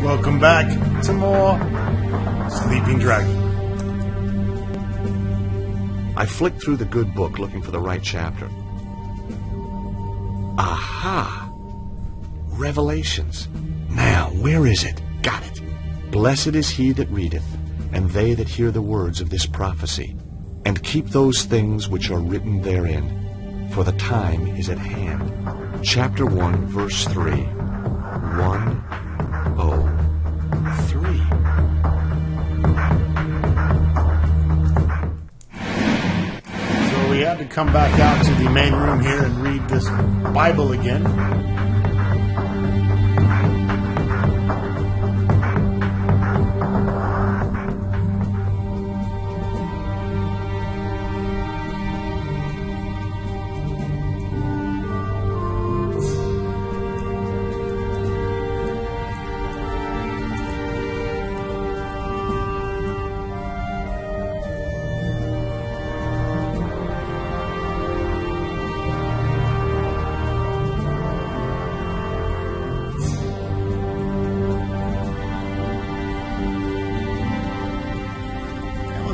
Welcome back to more Sleeping Dragon. I flicked through the good book looking for the right chapter. Aha! Revelations. Now, where is it? Got it. Blessed is he that readeth, and they that hear the words of this prophecy, and keep those things which are written therein, for the time is at hand. Chapter 1, verse 3. 103. So we had to come back out to the main room here and read this Bible again.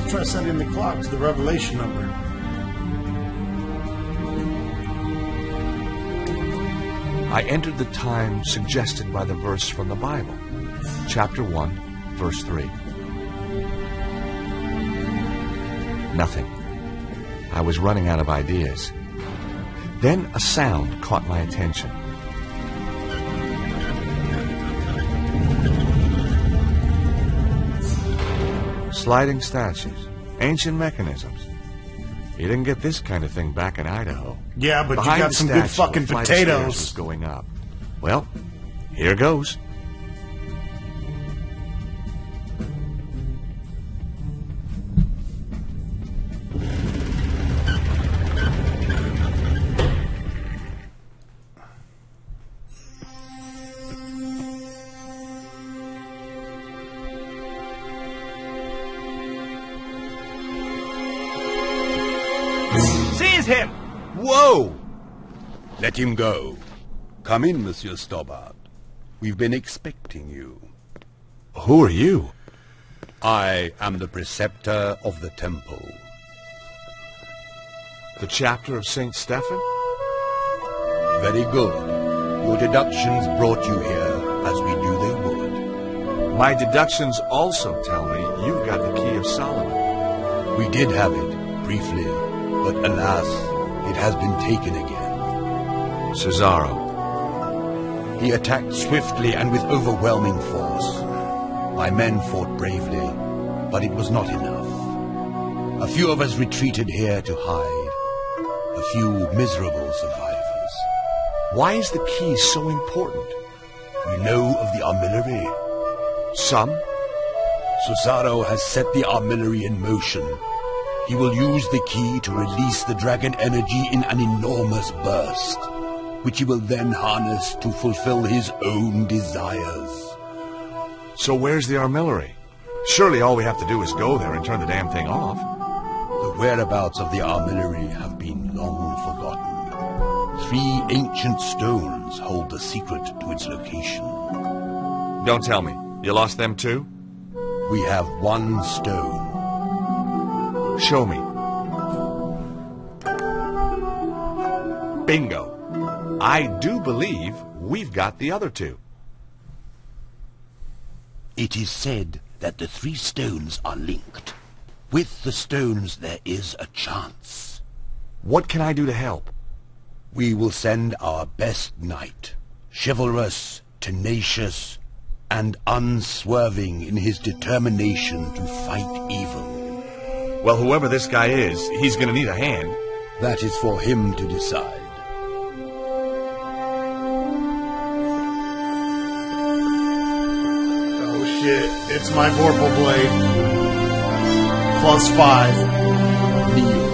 Try setting the clock to the Revelation number. I entered the time suggested by the verse from the Bible. Chapter 1, verse 3. Nothing. I was running out of ideas. Then a sound caught my attention. Sliding statues, ancient mechanisms. You didn't get this kind of thing back in Idaho. Yeah, but Behind you got the some statue, good fucking a flight of stairs potatoes. was going up. Well, here goes. Seize him! Whoa! Let him go. Come in, Monsieur Stobart. We've been expecting you. Who are you? I am the preceptor of the temple. The chapter of St. Stephen? Very good. Your deductions brought you here, as we knew they would. My deductions also tell me you've got the key of Solomon. We did have it, briefly, but alas, it has been taken again. Cesaro. He attacked swiftly and with overwhelming force. My men fought bravely, but it was not enough. A few of us retreated here to hide. A few miserable survivors. Why is the key so important? We know of the armillary. Some? Cesaro has set the armillary in motion. He will use the key to release the dragon energy in an enormous burst, which he will then harness to fulfill his own desires. So where's the armillary? Surely all we have to do is go there and turn the damn thing off. The whereabouts of the armillary have been long forgotten. 3 ancient stones hold the secret to its location. Don't tell me. You lost them too? We have 1 stone. Show me. Bingo. I do believe we've got the other 2. It is said that the 3 stones are linked. With the stones there is a chance. What can I do to help? We will send our best knight, chivalrous, tenacious, and unswerving in his determination to fight evil. Well, whoever this guy is, he's gonna need a hand. That is for him to decide. Oh shit, it's my Vorpal Blade. +5. Kneel.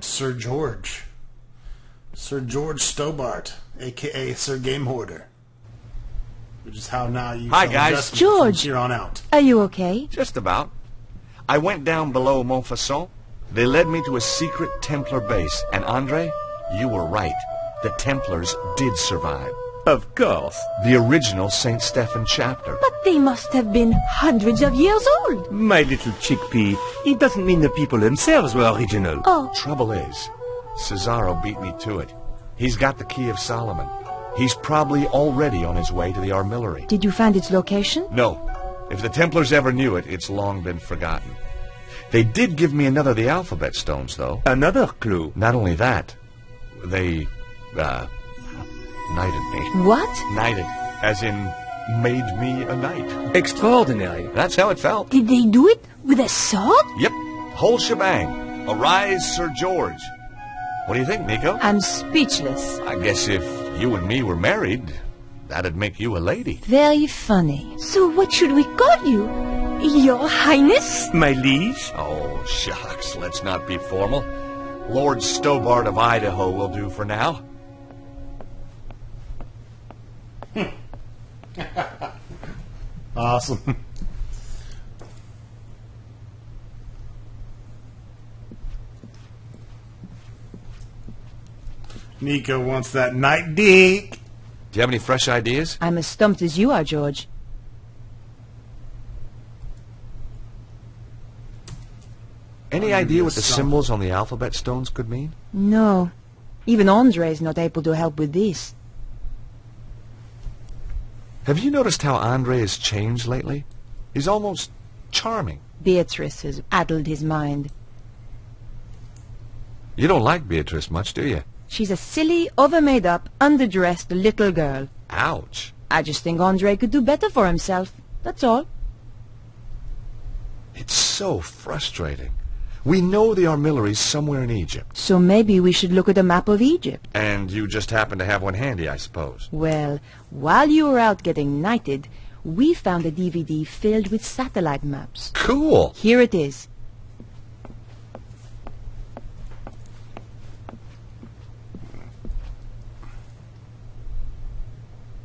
Sir George. Sir George Stobart, a.k.a. Sir Game Hoarder. which is how now you Hi, sell guys. investments George. from here on out. Are you okay? Just about. I went down below Montfaucon. They led me to a secret Templar base. And Andre, you were right. The Templars did survive. Of course. The original St. Stephen chapter. But they must have been hundreds of years old. My little chickpea, it doesn't mean the people themselves were original. Oh, Trouble is, Cesaro beat me to it. He's got the Key of Solomon. He's probably already on his way to the armillary. did you find its location? No. If the Templars ever knew it, it's long been forgotten. They did give me another of the alphabet stones, though. Another clue. Not only that, they, knighted me. What? Knighted, as in made me a knight. Extraordinary. That's how it felt. Did they do it with a sword? Yep, whole shebang. Arise, Sir George. What do you think, Nico? I'm speechless. I guess if you and me were married, that'd make you a lady. Very funny. So what should we call you? Your Highness? My liege? Oh, shucks, let's not be formal. Lord Stobart of Idaho will do for now. Awesome. Nico wants that night dick. Do you have any fresh ideas? I'm as stumped as you are, George. Any idea what the symbols on the alphabet stones could mean? No. Even Andre's not able to help with this. Have you noticed how Andre has changed lately? He's almost charming. Beatrice has addled his mind. You don't like Beatrice much, do you? She's a silly, over-made-up, underdressed little girl. Ouch. I just think Andre could do better for himself. That's all. It's so frustrating. We know the armillary's somewhere in Egypt. So maybe we should look at a map of Egypt. And you just happen to have one handy, I suppose. Well, while you were out getting knighted, we found a DVD filled with satellite maps. Cool. Here it is.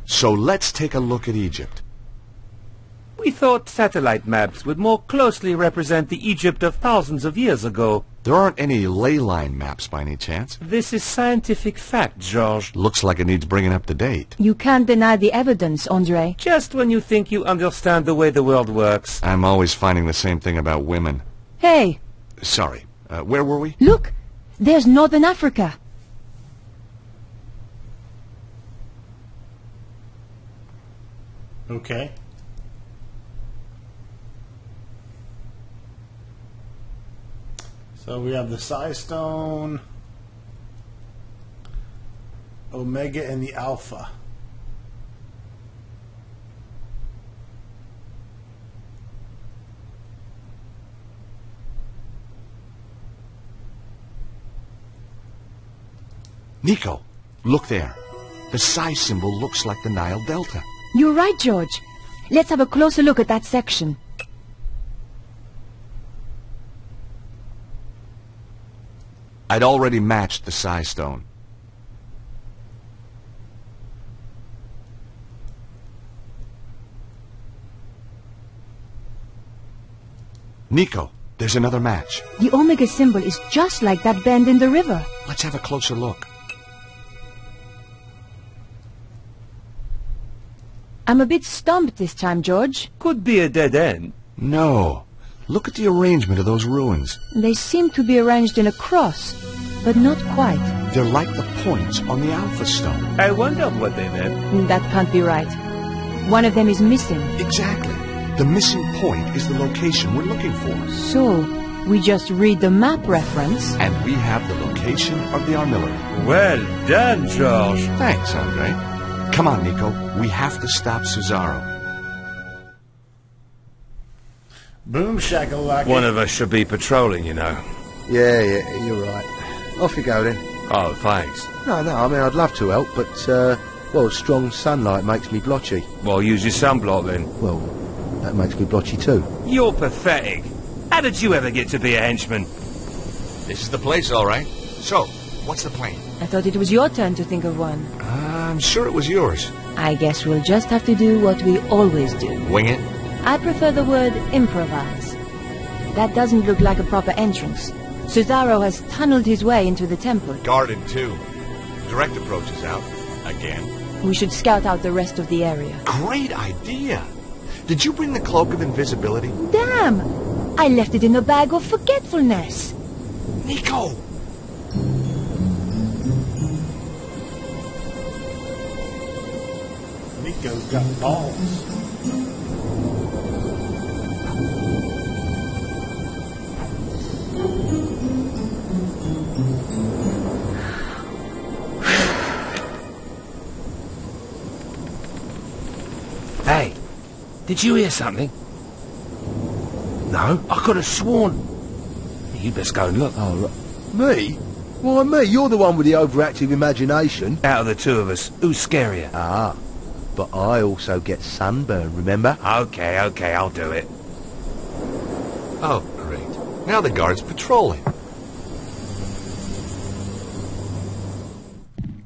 So let's take a look at Egypt. We thought satellite maps would more closely represent the Egypt of thousands of years ago. There aren't any ley line maps by any chance. This is scientific fact, George. Looks like it needs bringing up to date. You can't deny the evidence, Andre. Just when you think you understand the way the world works. I'm always finding the same thing about women. Hey, Sorry, where were we? look! There's Northern Africa. Okay. So we have the Psi Stone, Omega, and the Alpha. Nico, look there. The Psi symbol looks like the Nile Delta. You're right, George. Let's have a closer look at that section. I'd already matched the Psi Stone. Nico, there's another match. The Omega symbol is just like that bend in the river. Let's have a closer look. I'm a bit stumped this time, George. Could be a dead end. No. Look at the arrangement of those ruins. They seem to be arranged in a cross, but not quite. They're like the points on the Alpha Stone. I wondered what they meant. That can't be right. One of them is missing. Exactly. The missing point is the location we're looking for. So, we just read the map reference. And we have the location of the armillary. Well done, George. Thanks, Andre. Come on, Nico. We have to stop Cesaro. Boom shakalaka. One of us should be patrolling, you know. Yeah, you're right. Off you go then. Oh, thanks. No, I mean, I'd love to help, but, well, strong sunlight makes me blotchy. Well, use your sunblock then. Well, that makes me blotchy too. You're pathetic. How did you ever get to be a henchman? This is the place, all right. So, what's the plan? I thought it was your turn to think of one. I'm sure it was yours. I guess we'll just have to do what we always do. Wing it? I prefer the word improvise. That doesn't look like a proper entrance. Cesaro has tunneled his way into the temple. Guarded, too. Direct approach is out. Again. We should scout out the rest of the area. Great idea! Did you bring the Cloak of Invisibility? Damn! I left it in a bag of forgetfulness. Nico! Nico's got balls. Hey, did you hear something? No? I could have sworn... You best go and look. Oh, right. Me? Why me? You're the one with the overactive imagination. Out of the two of us, who's scarier? Ah, but I also get sunburn, remember? Okay, I'll do it. Oh, great. Now the guard's patrolling.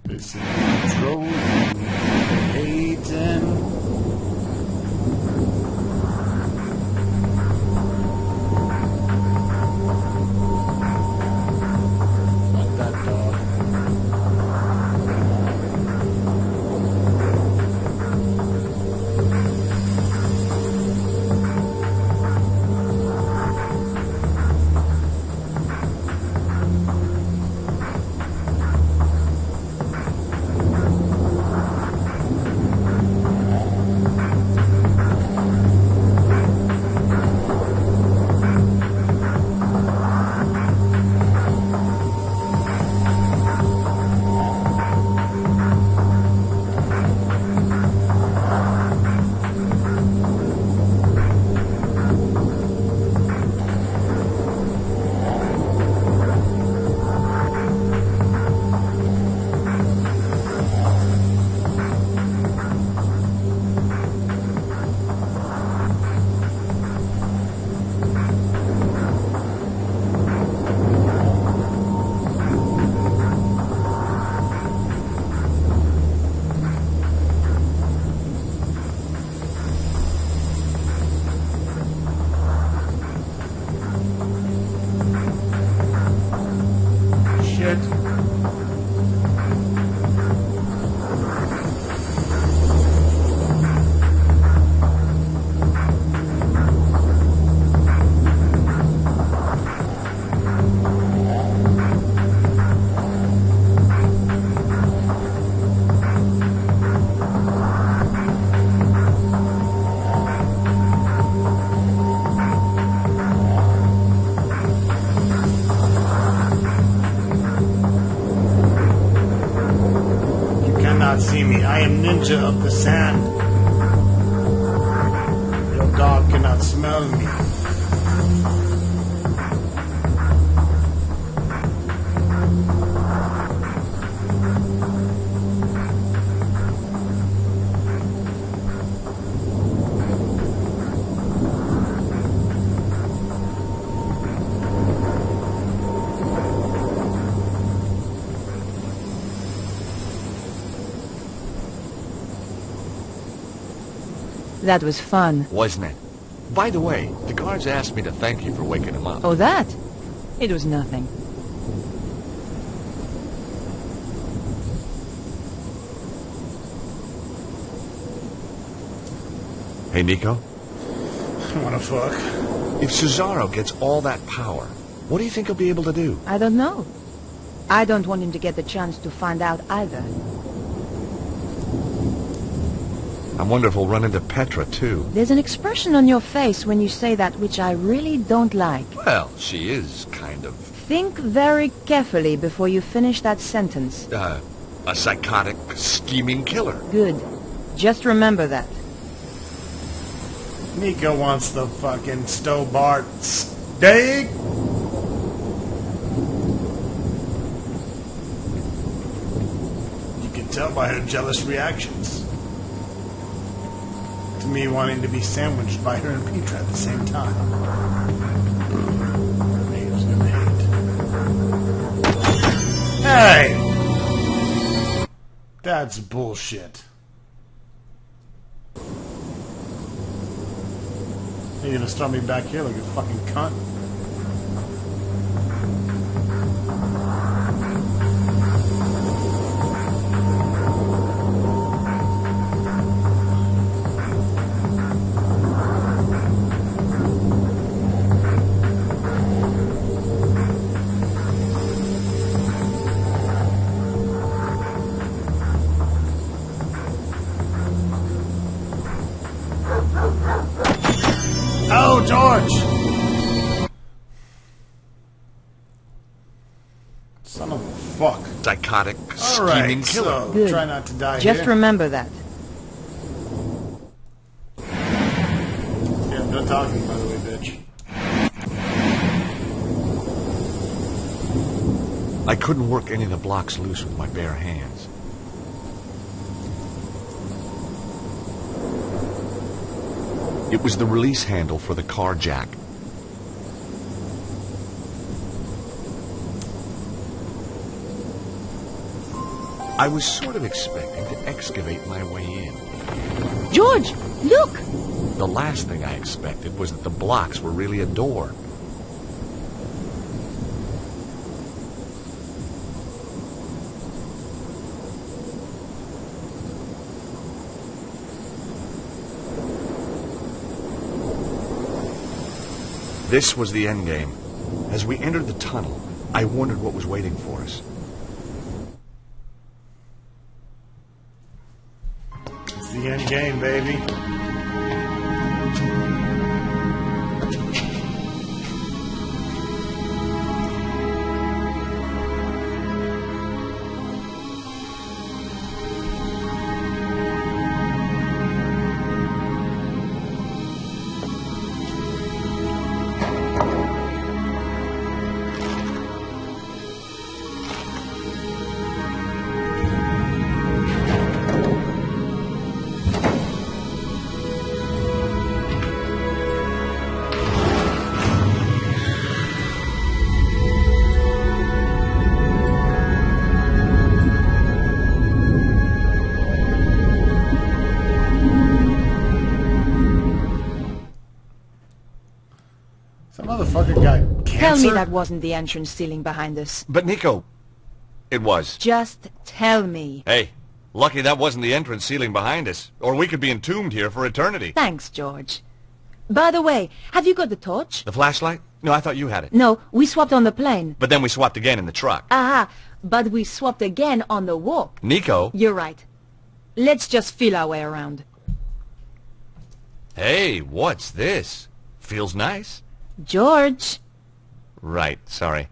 This is control. Hayden. Like that dog. Shit. See me. I am ninja of the sand. Your dog cannot smell me. That was fun. Wasn't it? By the way, the guards asked me to thank you for waking him up. Oh, that? It was nothing. Hey, Nico? I wanna fuck. If Cesaro gets all that power, what do you think he'll be able to do? I don't know. I don't want him to get the chance to find out either. I wonder if we'll run into Petra, too. There's an expression on your face when you say that which I really don't like. Well, she is kind of... Think very carefully before you finish that sentence. a psychotic, scheming killer. Good. Just remember that. Nico wants the fucking Stobart steak. You can tell by her jealous reactions. To me wanting to be sandwiched by her and Petra at the same time. Maeve's gonna hate. Hey! That's bullshit. You're gonna start me back here like a fucking cunt. Oh, George! Son of a fuck. Psychotic, All scheming right, killer. so Good. try not to die Just here. remember that. Yeah, no talking, by the way, bitch. I couldn't work any of the blocks loose with my bare hands. It was the release handle for the car jack. I was sort of expecting to excavate my way in. George, look! The last thing I expected was that the blocks were really a door. This was the endgame. As we entered the tunnel, I wondered what was waiting for us. It's the end game, baby. Some motherfucker got cancer. Tell me that wasn't the entrance ceiling behind us. But Nico, it was. Just tell me. Hey, lucky that wasn't the entrance ceiling behind us, or we could be entombed here for eternity. Thanks, George. By the way, have you got the torch? The flashlight? No, I thought you had it. No, we swapped on the plane. But then we swapped again in the truck. Aha, but we swapped again on the walk. Nico? You're right. Let's just feel our way around. Hey, what's this? Feels nice. George. Right, sorry.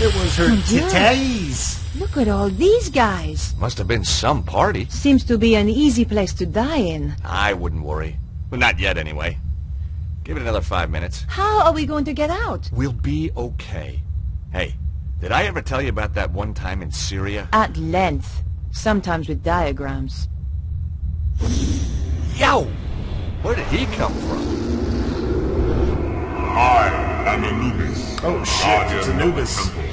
It was her dear. titties. Look at all these guys. Must have been some party. Seems to be an easy place to die in. I wouldn't worry. Well, not yet, anyway. Give it another 5 minutes. How are we going to get out? We'll be okay. Hey, did I ever tell you about that one time in Syria? At length. Sometimes with diagrams. Yo! Where did he come from? I am Anubis. Oh shit, guardian it's of the Anubis. temple.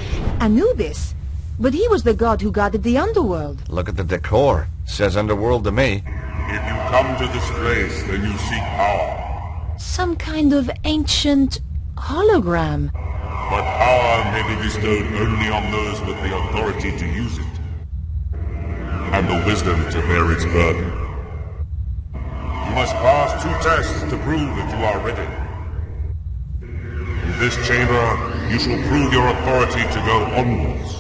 Anubis? But he was the god who guarded the underworld. Look at the decor. Says underworld to me. If you come to this place, then you seek power. Some kind of ancient hologram. But power may be bestowed only on those with the authority to use it. And the wisdom to bear its burden. You must pass 2 tests to prove that you are ready. In this chamber, you shall prove your authority to go onwards.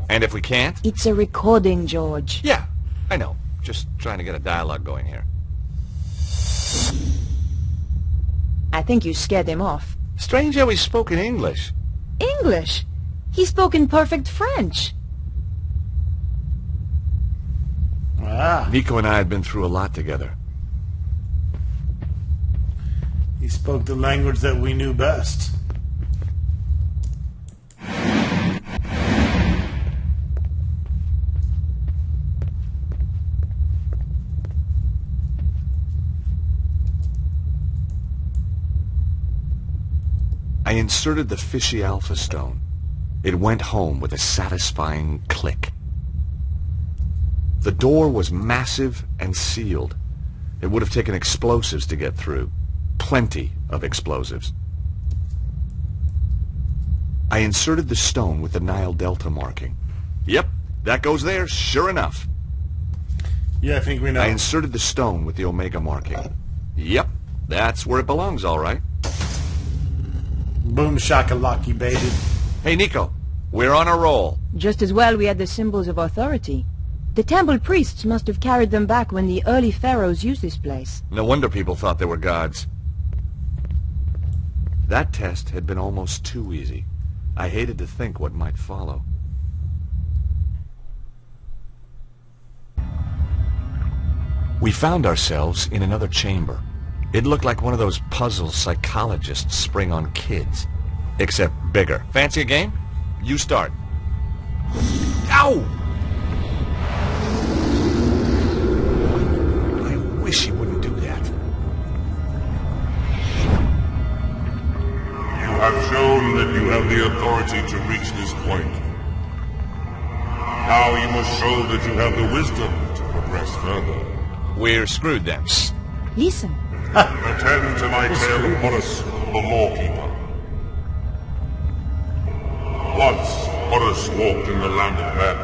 And if we can't? It's a recording, George. Yeah, I know. Just trying to get a dialogue going here. I think you scared him off. Strange how he spoke in English. English? He spoke in perfect French. Ah, Nico and I had been through a lot together. he spoke the language that we knew best. I inserted the fishy alpha stone. It went home with a satisfying click. The door was massive and sealed. It would have taken explosives to get through. Plenty of explosives. I inserted the stone with the Nile Delta marking. Yep, that goes there, sure enough. Yeah, I think we know. I inserted the stone with the Omega marking. Yep, that's where it belongs, all right. Boom shakalaki, baby. Hey, Nico, we're on a roll. Just as well we had the symbols of authority. The temple priests must have carried them back when the early pharaohs used this place. No wonder people thought they were gods. That test had been almost too easy. I hated to think what might follow. We found ourselves in another chamber. It looked like one of those puzzle psychologists spring on kids. Except bigger. Fancy a game? You start. Ow! I wish he wouldn't do that. You have shown that you have the authority to reach this point. Now you must show that you have the wisdom to progress further. We're screwed then. Listen. Attend to my tale of Horus, the lawkeeper. Once, Horus walked in the land of men.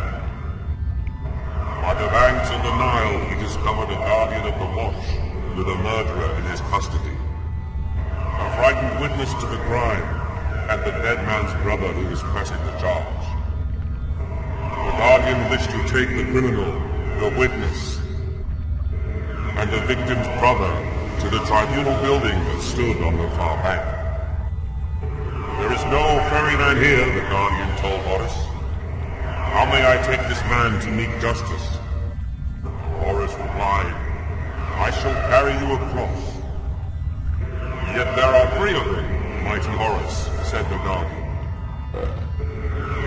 By the banks of the Nile, he discovered a guardian of the watch with a murderer in his custody. A frightened witness to the crime, and the dead man's brother who was pressing the charge. The guardian wished to take the criminal, the witness, and the victim's brother to the tribunal building that stood on the far bank. There is no ferryman here, the guardian told Horus. How may I take this man to meet justice? Horus replied, I shall carry you across. Yet there are 3 of them, mighty Horus, said the guardian.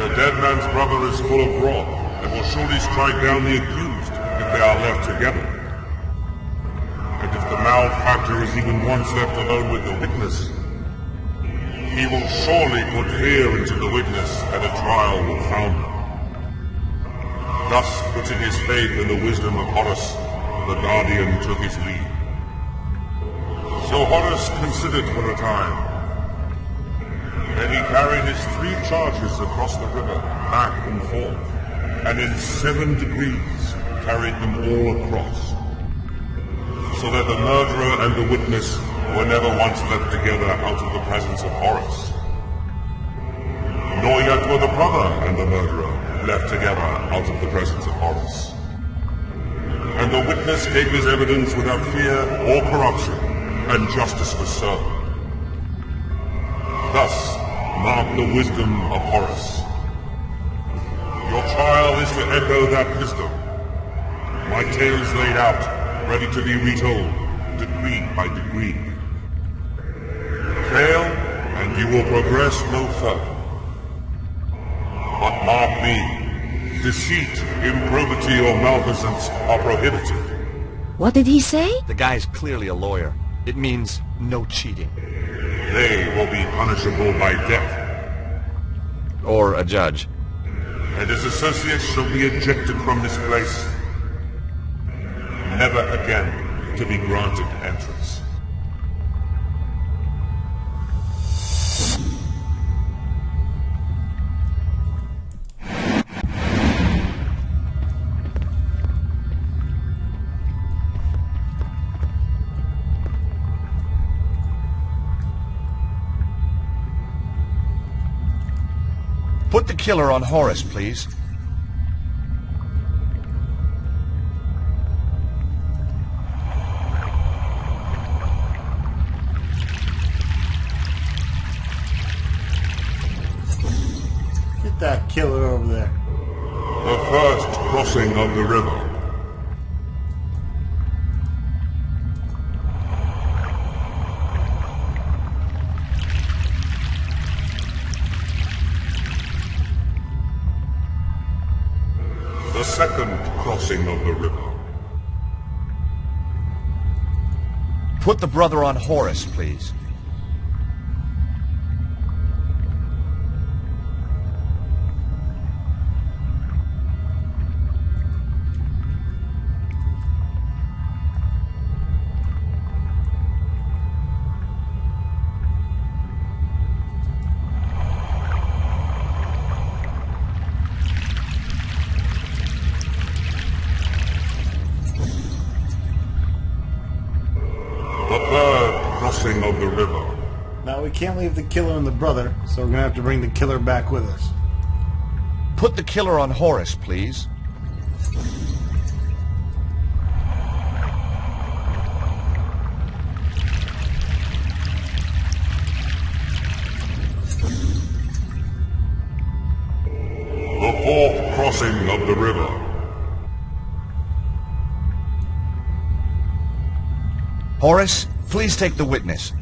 The dead man's brother is full of wrath, and will surely strike down the accused if they are left together. And if the malefactor is even once left alone with the witness, he will surely put fear into the witness, and a trial will founder. Thus, putting his faith in the wisdom of Horus, the guardian took his leave. So Horus considered for a time. Then he carried his 3 charges across the river, back and forth, and in 7 degrees carried them all across, so that the murderer and the witness were never once left together out of the presence of Horus. Nor yet were the brother and the murderer left together out of the presence of Horus. And the witness gave his evidence without fear or corruption, and justice was served. Thus mark the wisdom of Horus. Your trial is to echo that wisdom. My tale is laid out, ready to be retold, degree by degree. Fail, and you will progress no further. But mark me, deceit, improbity, or malfeasance are prohibited. What did he say? The guy's clearly a lawyer. It means no cheating. They will be punishable by death. Or a judge. And his associates shall be ejected from this place, never again to be granted entrance. Put the killer on Horus, please. Get that killer over there. The first crossing of the river. The second crossing of the river. Put the brother on Horus, please. can't leave the killer and the brother, so we're gonna have to bring the killer back with us. Put the killer on Horus, please. The fourth crossing of the river. Horus, please take the witness.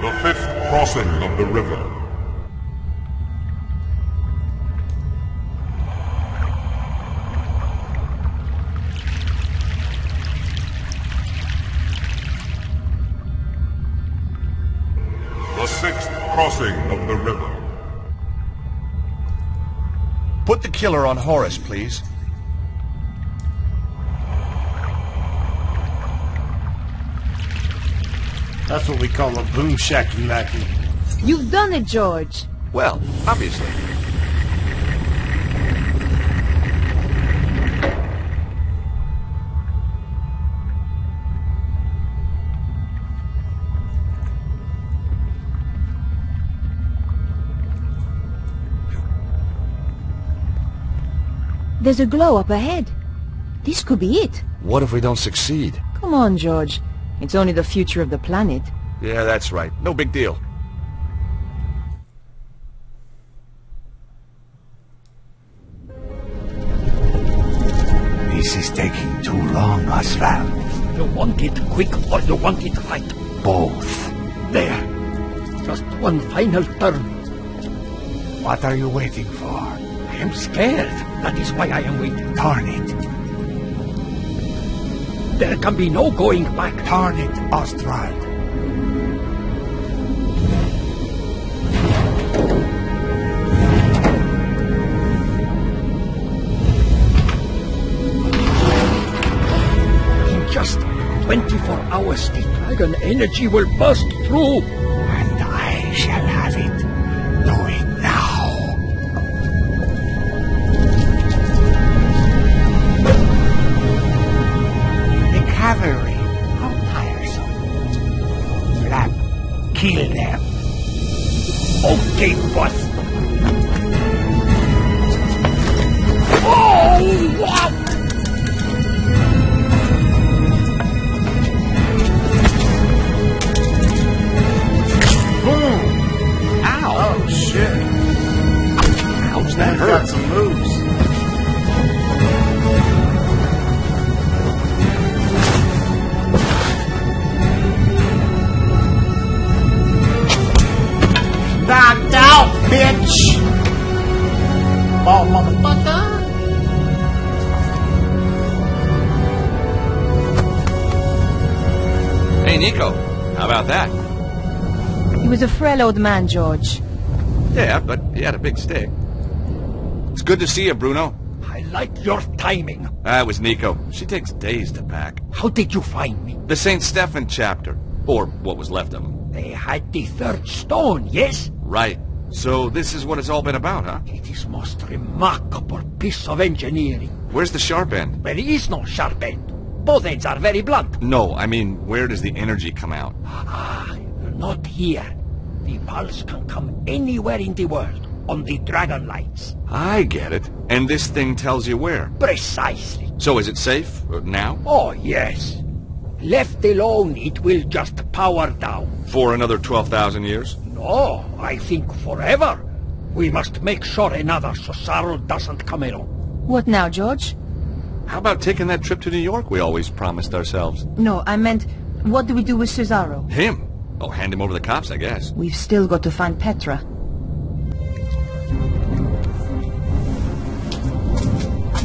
The fifth crossing of the river. The sixth crossing of the river. Put the killer on Horus, please. That's what we call a boom shacky lackey. You've done it, George. Well, obviously. There's a glow up ahead. This could be it. What if we don't succeed? Come on, George. It's only the future of the planet. Yeah, that's right. No big deal. This is taking too long, Oswald. You want it quick or you want it right? Both. There. Just one final turn. What are you waiting for? I am scared. That is why I am waiting. Turn it. There can be no going back. Turn it, Oswald. In just 24 hours, the dragon energy will burst through. And I shall have it. Do it now. The cavalry. How tiresome. Black, kill them. Okay, boss. Oh, wow! Boom! Ow! Oh, shit. How's that That hurt? got some moves. Knocked out, bitch! Ball motherfucker! Hey, Nico. How about that? He was a frail old man, George. Yeah, but he had a big stick. It's good to see you, Bruno. I like your timing. That was Nico. She takes days to pack. How did you find me? The St. Stephen chapter. Or what was left of him. They had the third stone, yes? Right. So this is what it's all been about, huh? It is most remarkable piece of engineering. Where's the sharp end? There is no sharp end. Both ends are very blunt. No, I mean, where does the energy come out? Ah, not here. The pulse can come anywhere in the world, on the dragon lights. I get it. And this thing tells you where. Precisely. So is it safe? Now? Oh, yes. Left alone, it will just power down. For another 12,000 years? No, I think forever. We must make sure another Cesaro doesn't come along. What now, George? How about taking that trip to New York we always promised ourselves? No, I meant, what do we do with Cesaro? Him? Oh, hand him over to the cops, I guess. We've still got to find Petra.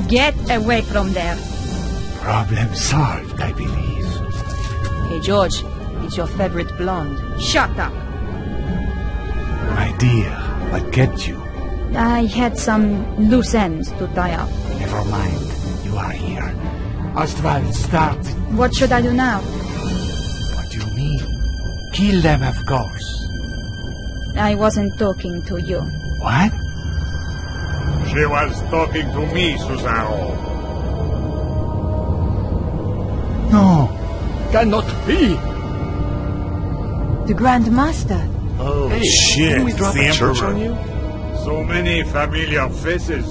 Get away from there. Problem solved, I believe. Hey, George, it's your favorite blonde. Shut up! My dear, what kept you? I had some loose ends to tie up. Never mind. You are here. Ostwald, start. What should I do now? What do you mean? Kill them, of course. I wasn't talking to you. What? She was talking to me, Cesaro. No. Cannot be. The Grand Master. Oh, Hey, shit. didn't we It's drop the a church Emperor. on you? So many familiar faces.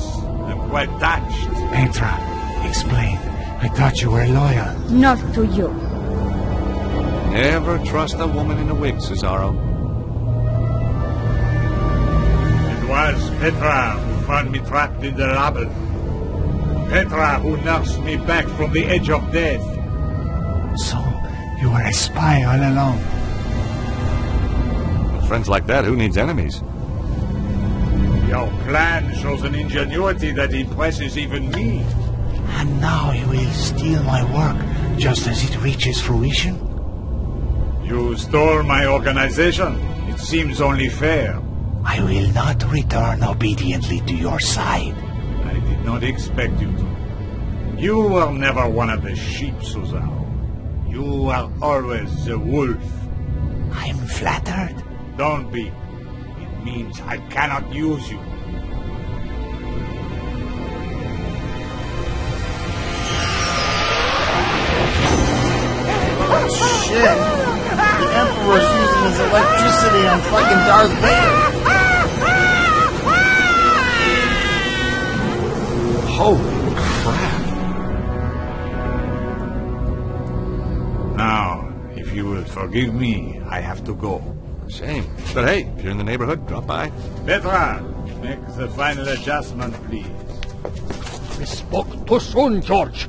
I'm quite touched. Petra, explain. I thought you were loyal. Not to you. Never trust a woman in a wig, Cesaro. It was Petra who found me trapped in the rubble. Petra who nursed me back from the edge of death. So, you were a spy all along. With friends like that, who needs enemies? Your plan shows an ingenuity that impresses even me. And now you will steal my work just as it reaches fruition? You stole my organization. It seems only fair. I will not return obediently to your side. I did not expect you to. You were never one of the sheep, Cesaro. You were always the wolf. I'm flattered. Don't be. It means I cannot use you. Shit. The Emperor's using his electricity on fucking Darth Vader. Holy crap. Now, if you will forgive me, I have to go. Shame. But hey, if you're in the neighborhood, drop by. Petra, make the final adjustment, please. We spoke too soon, George.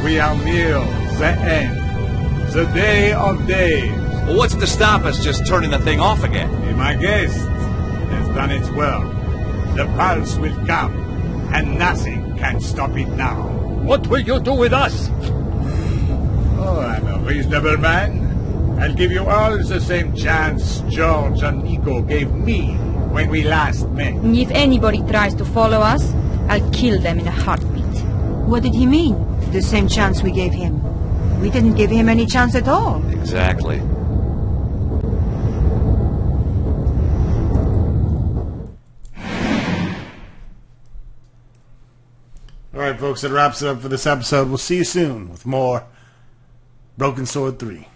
We are near the end. The day of days. Well, what's to stop us just turning the thing off again? Be my guest. It has done its work. The pulse will come, and nothing can stop it now. What will you do with us? Oh, I'm a reasonable man. I'll give you all the same chance George and Nico gave me when we last met. If anybody tries to follow us, I'll kill them in a heartbeat. What did he mean? The same chance we gave him. We didn't give him any chance at all. Exactly. Alright, folks, that wraps it up for this episode. We'll see you soon with more Broken Sword 3.